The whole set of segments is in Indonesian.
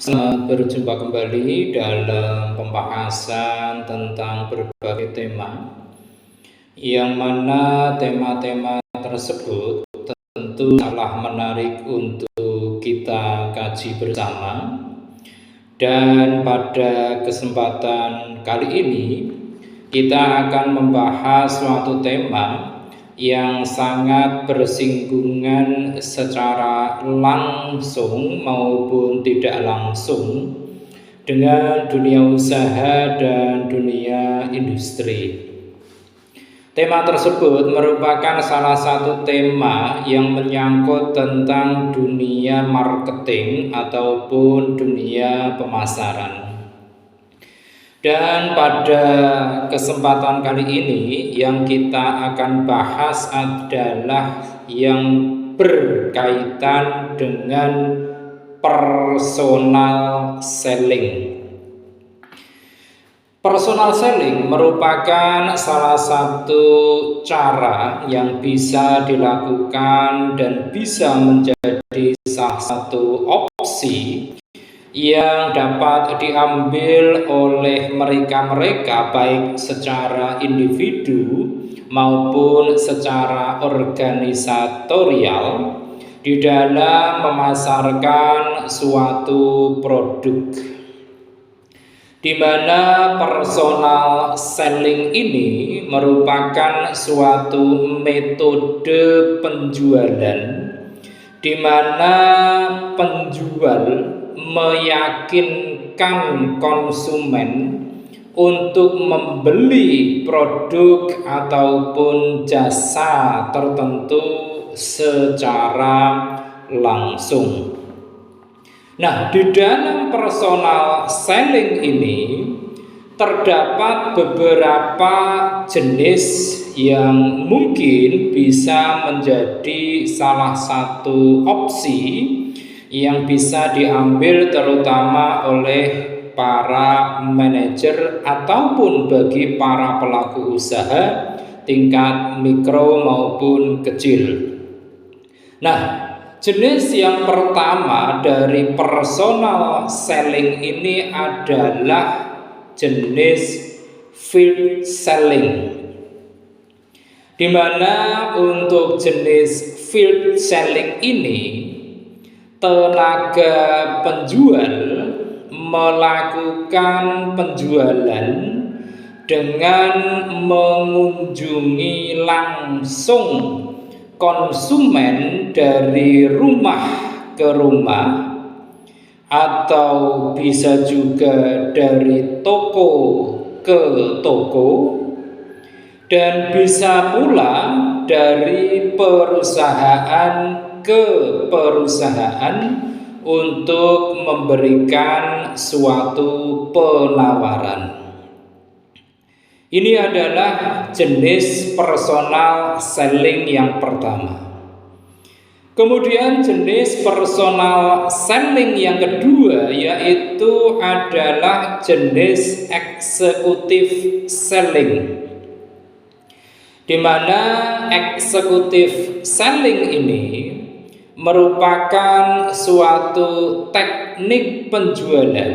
Selamat berjumpa kembali dalam pembahasan tentang berbagai tema, yang mana tema-tema tersebut tentu sangatlah menarik untuk kita kaji bersama. Dan pada kesempatan kali ini kita akan membahas suatu tema yang sangat bersinggungan secara langsung maupun tidak langsung dengan dunia usaha dan dunia industri. Tema tersebut merupakan salah satu tema yang menyangkut tentang dunia marketing ataupun dunia pemasaran. Dan pada kesempatan kali ini yang kita akan bahas adalah yang berkaitan dengan personal selling. Personal selling merupakan salah satu cara yang bisa dilakukan dan bisa menjadi salah satu opsi yang dapat diambil oleh mereka-mereka baik secara individu maupun secara organisatorial di dalam memasarkan suatu produk, di mana personal selling ini merupakan suatu metode penjualan di mana penjual meyakinkan konsumen untuk membeli produk ataupun jasa tertentu secara langsung. Nah, di dalam personal selling ini terdapat beberapa jenis yang mungkin bisa menjadi salah satu opsi yang bisa diambil terutama oleh para manajer ataupun bagi para pelaku usaha tingkat mikro maupun kecil. Nah, jenis yang pertama dari personal selling ini adalah jenis field selling, di mana untuk jenis field selling ini tenaga penjual melakukan penjualan dengan mengunjungi langsung konsumen dari rumah ke rumah, atau bisa juga dari toko ke toko, dan bisa pula dari perusahaan ke perusahaan untuk memberikan suatu penawaran. Ini adalah jenis personal selling yang pertama. Kemudian jenis personal selling yang kedua yaitu adalah jenis executive selling, di mana executive selling ini merupakan suatu teknik penjualan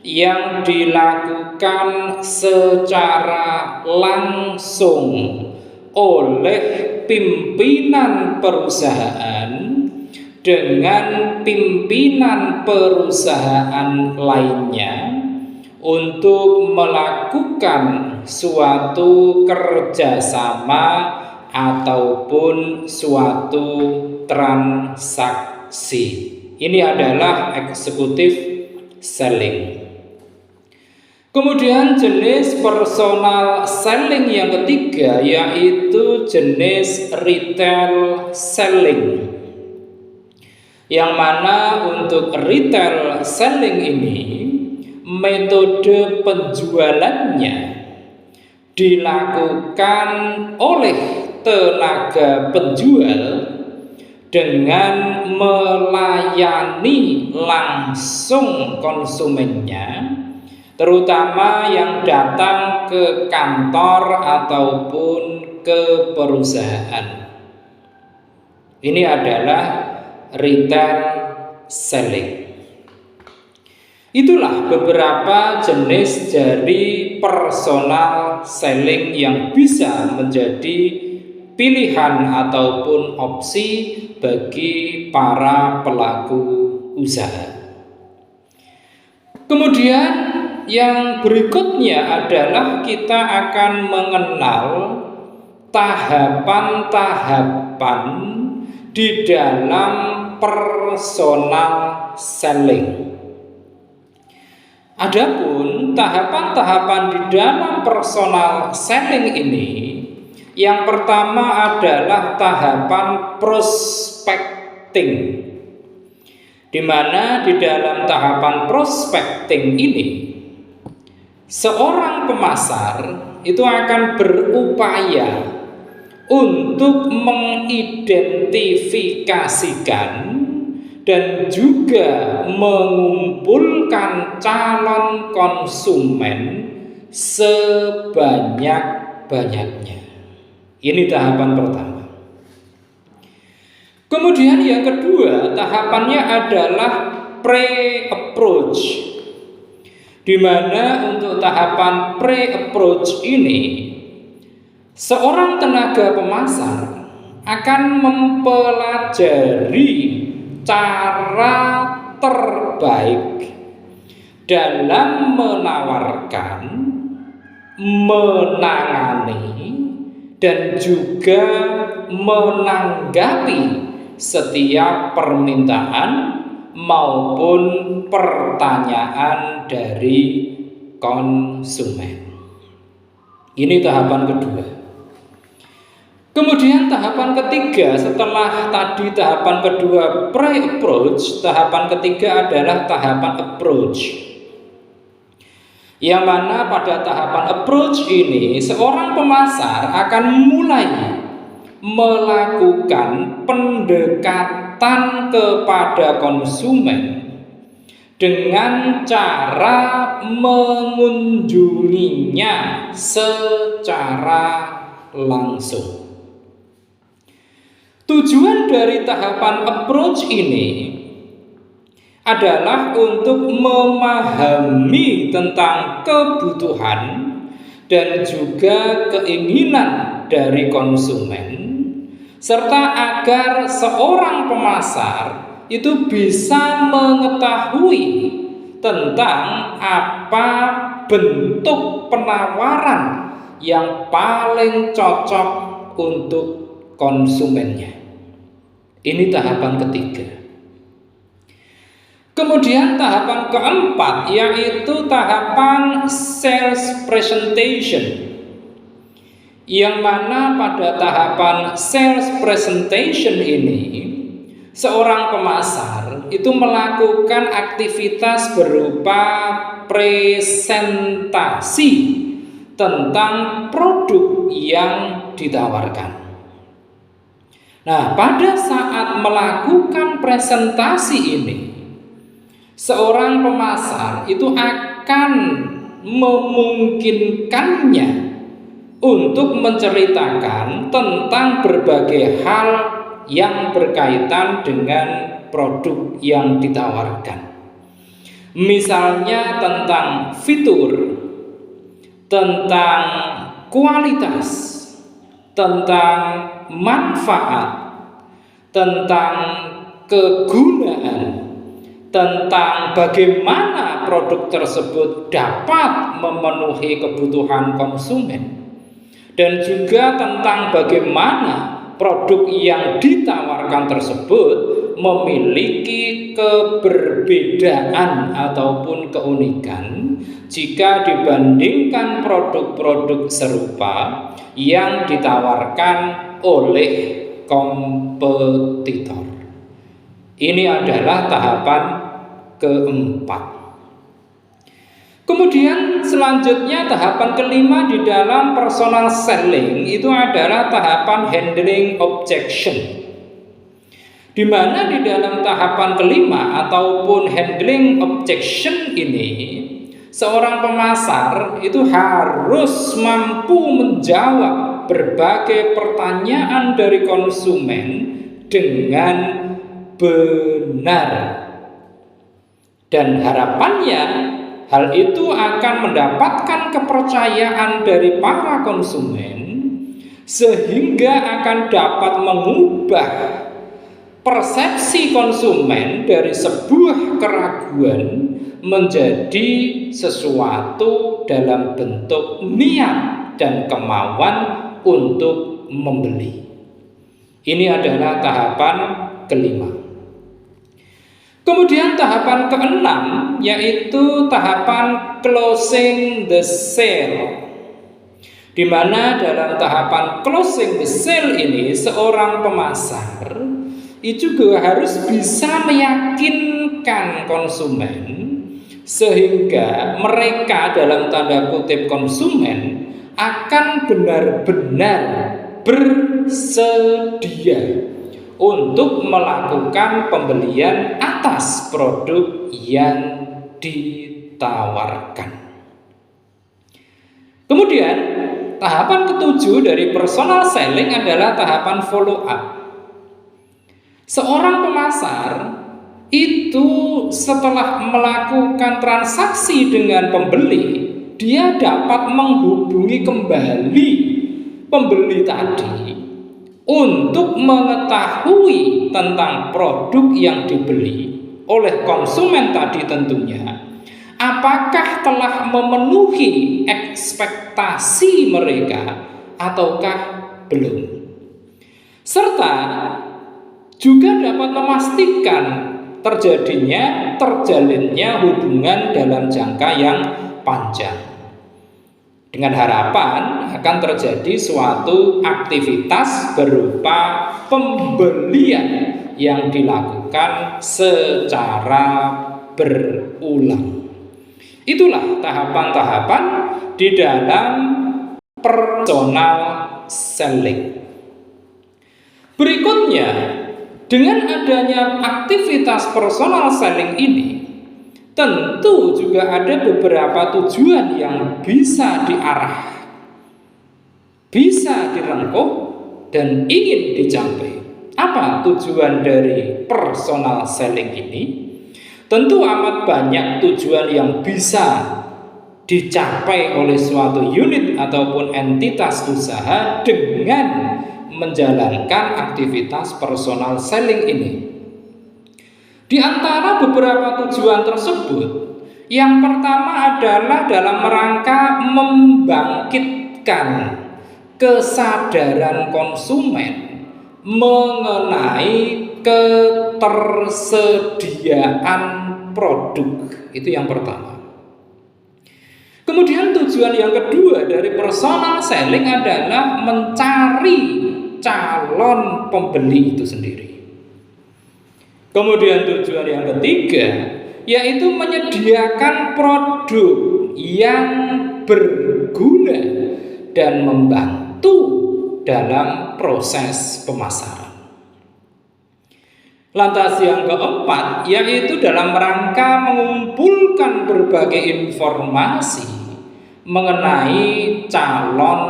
yang dilakukan secara langsung oleh pimpinan perusahaan dengan pimpinan perusahaan lainnya untuk melakukan suatu kerjasama ataupun suatu transaksi. Ini adalah executive selling. Kemudian jenis personal selling yang ketiga yaitu jenis retail selling, yang mana untuk retail selling ini metode penjualannya dilakukan oleh tenaga penjual dengan melayani langsung konsumennya, terutama yang datang ke kantor ataupun ke perusahaan. Ini adalah retail selling. Itulah beberapa jenis dari personal selling yang bisa menjadi pilihan ataupun opsi bagi para pelaku usaha. Kemudian yang berikutnya adalah kita akan mengenal tahapan-tahapan di dalam personal selling. Adapun tahapan-tahapan di dalam personal selling ini, yang pertama adalah tahapan prospecting, di mana di dalam tahapan prospecting ini seorang pemasar itu akan berupaya untuk mengidentifikasikan dan juga mengumpulkan calon konsumen sebanyak-banyaknya. Ini tahapan pertama. Kemudian yang kedua, tahapannya adalah pre-approach, di mana untuk tahapan pre-approach ini seorang tenaga pemasar akan mempelajari cara terbaik dalam menawarkan, menangani, dan juga menanggapi setiap permintaan maupun pertanyaan dari konsumen. Ini tahapan kedua. Kemudian tahapan ketiga, setelah tadi tahapan kedua pre-approach, tahapan ketiga adalah tahapan approach, yang mana pada tahapan approach ini seorang pemasar akan mulai melakukan pendekatan kepada konsumen dengan cara mengunjunginya secara langsung. Tujuan dari tahapan approach ini adalah untuk memahami tentang kebutuhan dan juga keinginan dari konsumen, serta agar seorang pemasar itu bisa mengetahui tentang apa bentuk penawaran yang paling cocok untuk konsumennya. Ini tahapan ketiga. Kemudian tahapan keempat yaitu tahapan sales presentation, yang mana pada tahapan sales presentation ini seorang pemasar itu melakukan aktivitas berupa presentasi tentang produk yang ditawarkan. Nah, pada saat melakukan presentasi ini, seorang pemasar itu akan memungkinkannya untuk menceritakan tentang berbagai hal yang berkaitan dengan produk yang ditawarkan. Misalnya tentang fitur, tentang kualitas, tentang manfaat, tentang kegunaan, tentang bagaimana produk tersebut dapat memenuhi kebutuhan konsumen, dan juga tentang bagaimana produk yang ditawarkan tersebut memiliki keberbedaan ataupun keunikan jika dibandingkan produk-produk serupa yang ditawarkan oleh kompetitor. Ini adalah tahapan keempat. Kemudian selanjutnya tahapan kelima di dalam personal selling itu adalah tahapan handling objection, di mana di dalam tahapan kelima ataupun handling objection ini seorang pemasar itu harus mampu menjawab berbagai pertanyaan dari konsumen dengan benar. Dan harapannya hal itu akan mendapatkan kepercayaan dari para konsumen sehingga akan dapat mengubah persepsi konsumen dari sebuah keraguan menjadi sesuatu dalam bentuk niat dan kemauan untuk membeli. Ini adalah tahapan kelima. Kemudian tahapan keenam yaitu tahapan closing the sale, di mana dalam tahapan closing the sale ini seorang pemasar itu juga harus bisa meyakinkan konsumen sehingga mereka dalam tanda kutip konsumen akan benar-benar bersedia untuk melakukan pembelian atas produk yang ditawarkan. Kemudian tahapan ketujuh dari personal selling adalah tahapan follow up. Seorang pemasar itu setelah melakukan transaksi dengan pembeli, dia dapat menghubungi kembali pembeli tadi untuk mengetahui tentang produk yang dibeli oleh konsumen tadi tentunya, apakah telah memenuhi ekspektasi mereka ataukah belum, serta juga dapat memastikan terjalinnya hubungan dalam jangka yang panjang, dengan harapan akan terjadi suatu aktivitas berupa pembelian yang dilakukan secara berulang. Itulah tahapan-tahapan di dalam personal selling. Berikutnya, dengan adanya aktivitas personal selling ini, tentu juga ada beberapa tujuan yang bisa diarah, bisa direngkuh, dan ingin dicapai. Apa tujuan dari personal selling ini? Tentu amat banyak tujuan yang bisa dicapai oleh suatu unit ataupun entitas usaha dengan menjalankan aktivitas personal selling ini. Di antara beberapa tujuan tersebut, yang pertama adalah dalam rangka membangkitkan kesadaran konsumen mengenai ketersediaan produk. Itu yang pertama. Kemudian tujuan yang kedua dari personal selling adalah mencari calon pembeli itu sendiri. Kemudian tujuan yang ketiga yaitu menyediakan produk yang berguna dan membantu dalam proses pemasaran. Lantas yang keempat yaitu dalam rangka mengumpulkan berbagai informasi mengenai calon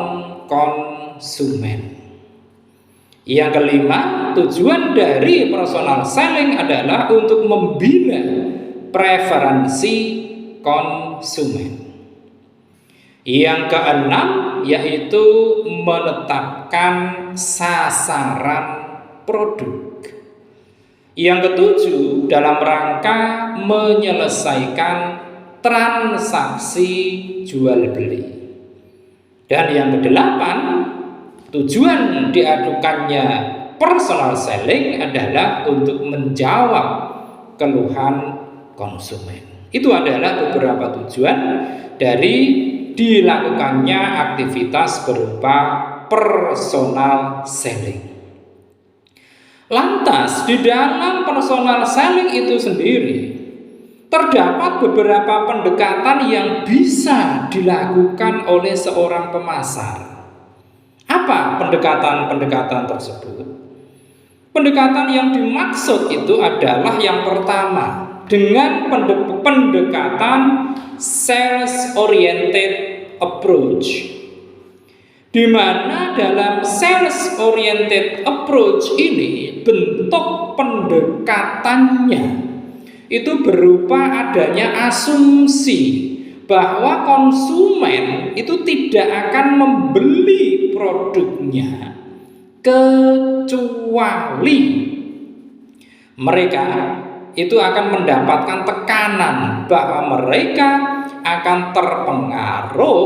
konsumen. Yang kelima, tujuan dari personal selling adalah untuk membina preferensi konsumen. Yang keenam yaitu menetapkan sasaran produk. Yang ketujuh, dalam rangka menyelesaikan transaksi jual beli. Dan yang kedelapan, tujuan diadukannya personal selling adalah untuk menjawab keluhan konsumen. Itu adalah beberapa tujuan dari dilakukannya aktivitas berupa personal selling. Lantas di dalam personal selling itu sendiri terdapat beberapa pendekatan yang bisa dilakukan oleh seorang pemasar. Apa pendekatan-pendekatan tersebut? Pendekatan yang dimaksud itu adalah yang pertama dengan pendekatan sales oriented approach, di mana dalam sales oriented approach ini bentuk pendekatannya itu berupa adanya asumsi bahwa konsumen itu tidak akan membeli produknya kecuali mereka itu akan mendapatkan tekanan bahwa mereka akan terpengaruh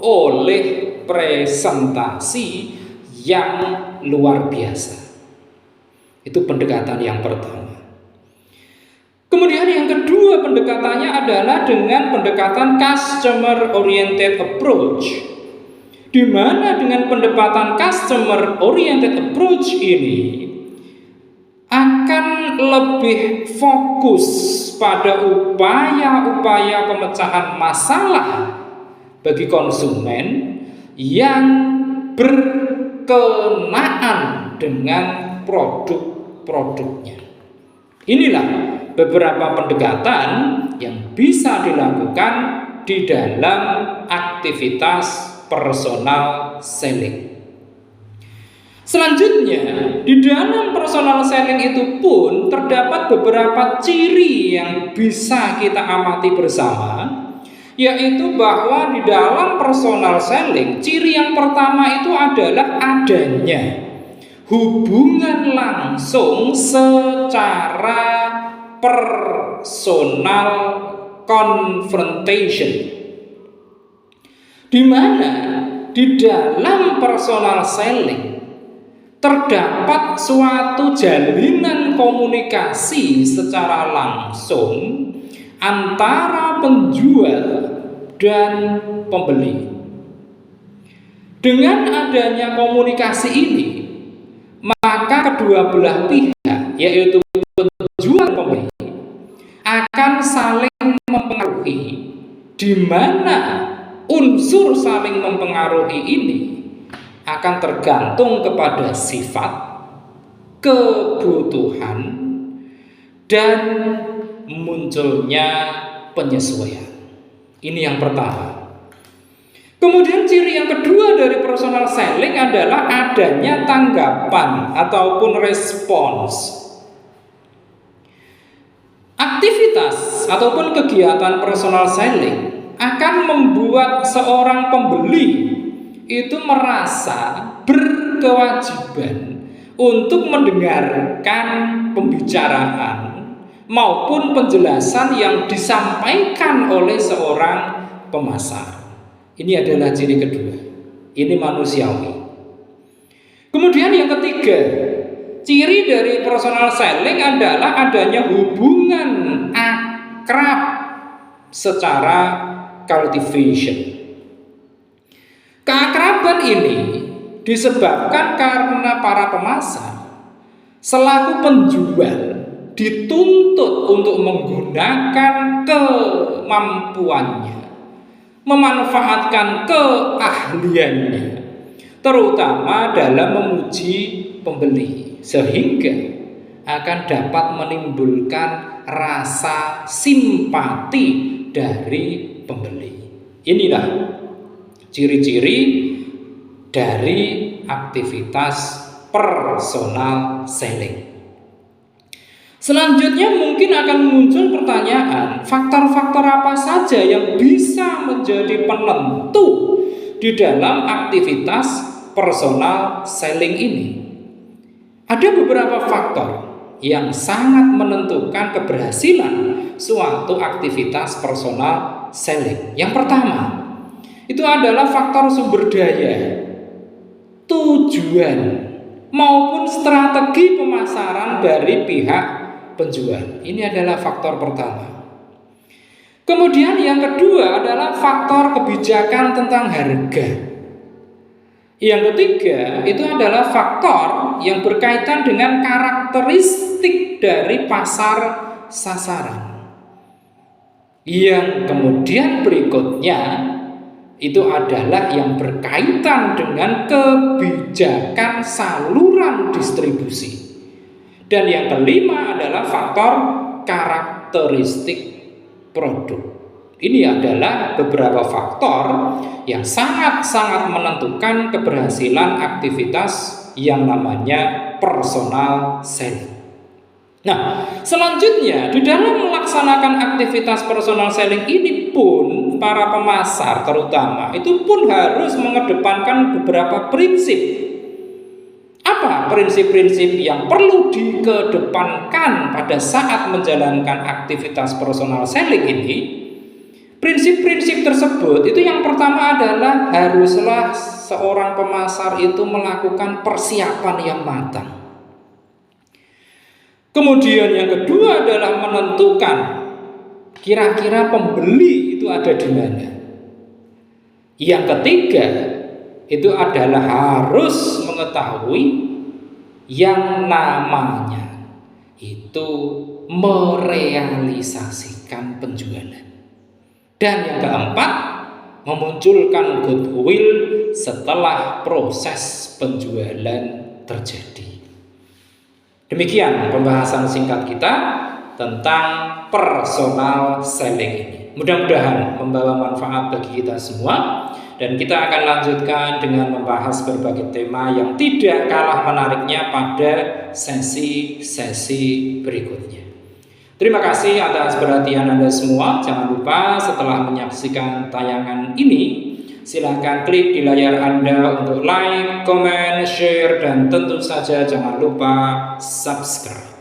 oleh presentasi yang luar biasa. Itu pendekatan yang pertama. Kemudian yang kedua pendekatannya adalah dengan pendekatan customer oriented approach, di mana dengan pendekatan customer oriented approach ini akan lebih fokus pada upaya-upaya pemecahan masalah bagi konsumen yang berkenaan dengan produk-produknya. Inilah beberapa pendekatan yang bisa dilakukan di dalam aktivitas personal selling. Selanjutnya, di dalam personal selling itu pun terdapat beberapa ciri yang bisa kita amati bersama, yaitu bahwa di dalam personal selling, ciri yang pertama itu adalah adanya hubungan langsung secara personal confrontation, di mana di dalam personal selling terdapat suatu jalinan komunikasi secara langsung antara penjual dan pembeli. Dengan adanya komunikasi ini, maka kedua belah pihak, yaitu penjual dan pembeli, akan saling mempengaruhi, di mana unsur saling mempengaruhi ini akan tergantung kepada sifat, kebutuhan, dan munculnya penyesuaian. Ini yang pertama. Kemudian ciri yang kedua dari personal selling adalah adanya tanggapan ataupun respons. Aktivitas ataupun kegiatan personal selling akan membuat seorang pembeli itu merasa berkewajiban untuk mendengarkan pembicaraan maupun penjelasan yang disampaikan oleh seorang pemasar. Ini adalah ciri kedua. Ini manusiawi. Kemudian yang ketiga, ciri dari personal selling adalah adanya hubungan akrab secara cultivation. Keakraban ini disebabkan karena para pemasar selaku penjual dituntut untuk menggunakan kemampuannya, memanfaatkan keahliannya, terutama dalam memuji pembeli, sehingga akan dapat menimbulkan rasa simpati dari pembeli. Inilah ciri-ciri dari aktivitas personal selling. Selanjutnya mungkin akan muncul pertanyaan, faktor-faktor apa saja yang bisa menjadi penentu di dalam aktivitas personal selling ini? Ada beberapa faktor yang sangat menentukan keberhasilan suatu aktivitas personal selling. Yang pertama, itu adalah faktor sumber daya, tujuan, maupun strategi pemasaran dari pihak penjual. Ini adalah faktor pertama. Kemudian yang kedua adalah faktor kebijakan tentang harga. Yang ketiga itu adalah faktor yang berkaitan dengan karakteristik dari pasar sasaran. Yang kemudian berikutnya itu adalah yang berkaitan dengan kebijakan saluran distribusi. Dan yang kelima adalah faktor karakteristik produk. Ini adalah beberapa faktor yang sangat-sangat menentukan keberhasilan aktivitas yang namanya personal selling. Nah, selanjutnya di dalam melaksanakan aktivitas personal selling ini pun para pemasar terutama itu pun harus mengedepankan beberapa prinsip. Apa prinsip-prinsip yang perlu dikedepankan pada saat menjalankan aktivitas personal selling ini? Prinsip-prinsip tersebut itu yang pertama adalah haruslah seorang pemasar itu melakukan persiapan yang matang. Kemudian yang kedua adalah menentukan kira-kira pembeli itu ada di mana. Yang ketiga itu adalah harus mengetahui yang namanya itu merealisasikan penjualan. Dan yang keempat, memunculkan goodwill setelah proses penjualan terjadi. Demikian pembahasan singkat kita tentang personal selling ini. Mudah-mudahan membawa manfaat bagi kita semua, dan kita akan lanjutkan dengan membahas berbagai tema yang tidak kalah menariknya pada sesi-sesi berikutnya. Terima kasih atas perhatian Anda semua. Jangan lupa setelah menyaksikan tayangan ini, silakan klik di layar Anda untuk like, comment, share, dan tentu saja jangan lupa subscribe.